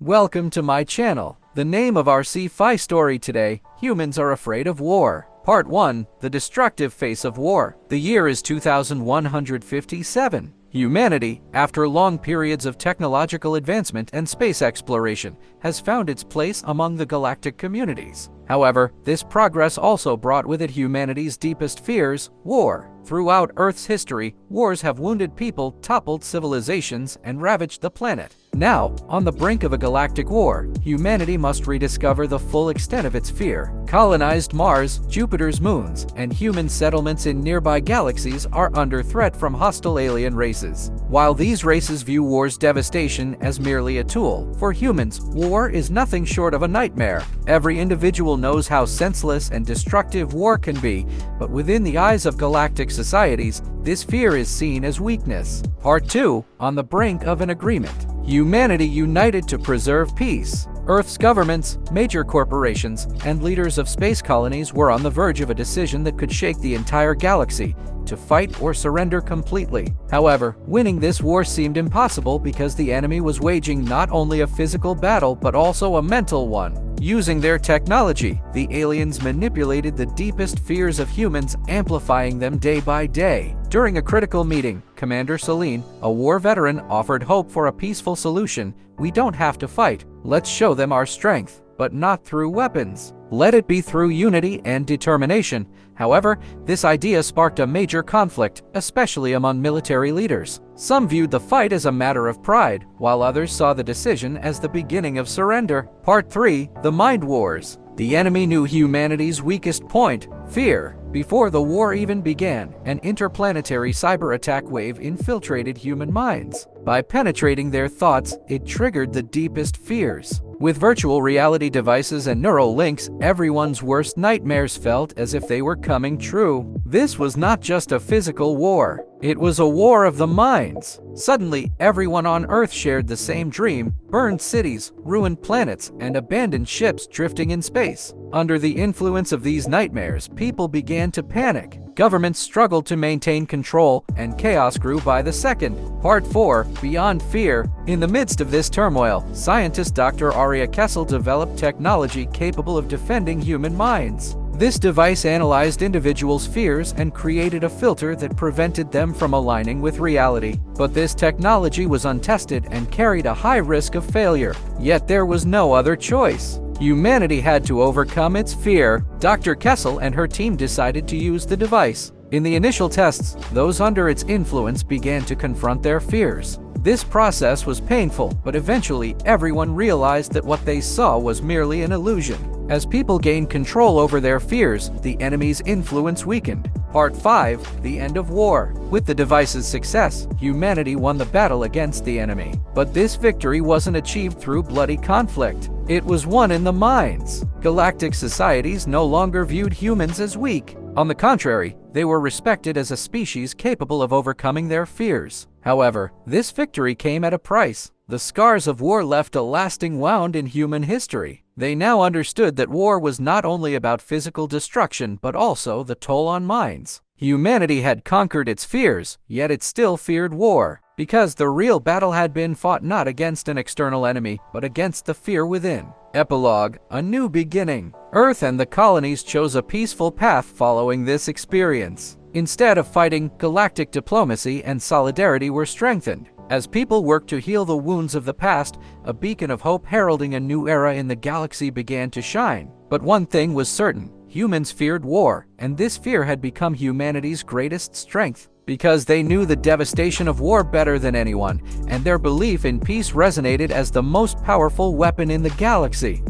Welcome to my channel. The name of our sci-fi story today, Humans Are Afraid of War. Part 1, The Destructive Face of War. The year is 2157. Humanity, after long periods of technological advancement and space exploration, has found its place among the galactic communities. However, this progress also brought with it humanity's deepest fears, war. Throughout Earth's history, wars have wounded people, toppled civilizations, and ravaged the planet. Now, on the brink of a galactic war, humanity must rediscover the full extent of its fear. Colonized Mars, Jupiter's moons, and human settlements in nearby galaxies are under threat from hostile alien races. While these races view war's devastation as merely a tool, for humans, war is nothing short of a nightmare. Every individual knows how senseless and destructive war can be, but within the eyes of galactic societies, this fear is seen as weakness. Part 2, On the Brink of an Agreement. Humanity united to preserve peace. Earth's governments, major corporations, and leaders of space colonies were on the verge of a decision that could shake the entire galaxy, to fight or surrender completely. However, winning this war seemed impossible because the enemy was waging not only a physical battle but also a mental one. Using their technology, the aliens manipulated the deepest fears of humans, amplifying them day by day. During a critical meeting, Commander Celine, a war veteran, offered hope for a peaceful solution. "We don't have to fight. Let's show them our strength, but not through weapons. Let it be through unity and determination." However, this idea sparked a major conflict, especially among military leaders. Some viewed the fight as a matter of pride, while others saw the decision as the beginning of surrender. Part 3, The Mind Wars. The enemy knew humanity's weakest point, fear. Before the war even began, an interplanetary cyber attack wave infiltrated human minds. By penetrating their thoughts, it triggered the deepest fears. With virtual reality devices and neural links, everyone's worst nightmares felt as if they were coming true. This was not just a physical war. It was a war of the minds. Suddenly, everyone on Earth shared the same dream: burned cities, ruined planets, and abandoned ships drifting in space. Under the influence of these nightmares, people began to panic. Governments struggled to maintain control, and chaos grew by the second. Part 4, Beyond Fear. In the midst of this turmoil, scientist Dr. Aria Kessel developed technology capable of defending human minds. This device analyzed individuals' fears and created a filter that prevented them from aligning with reality. But this technology was untested and carried a high risk of failure. Yet there was no other choice. Humanity had to overcome its fear. Dr. Kessel and her team decided to use the device. In the initial tests, those under its influence began to confront their fears. This process was painful, but eventually everyone realized that what they saw was merely an illusion. As people gained control over their fears, the enemy's influence weakened. Part 5, The End of War. With the device's success, humanity won the battle against the enemy. But this victory wasn't achieved through bloody conflict. It was won in the minds. Galactic societies no longer viewed humans as weak. On the contrary, they were respected as a species capable of overcoming their fears. However, this victory came at a price. The scars of war left a lasting wound in human history. They now understood that war was not only about physical destruction but also the toll on minds. Humanity had conquered its fears, yet it still feared war, because the real battle had been fought not against an external enemy, but against the fear within. Epilogue, A New Beginning. Earth and the colonies chose a peaceful path following this experience. Instead of fighting, galactic diplomacy and solidarity were strengthened. As people worked to heal the wounds of the past, a beacon of hope heralding a new era in the galaxy began to shine. But one thing was certain: humans feared war, and this fear had become humanity's greatest strength. Because they knew the devastation of war better than anyone, and their belief in peace resonated as the most powerful weapon in the galaxy.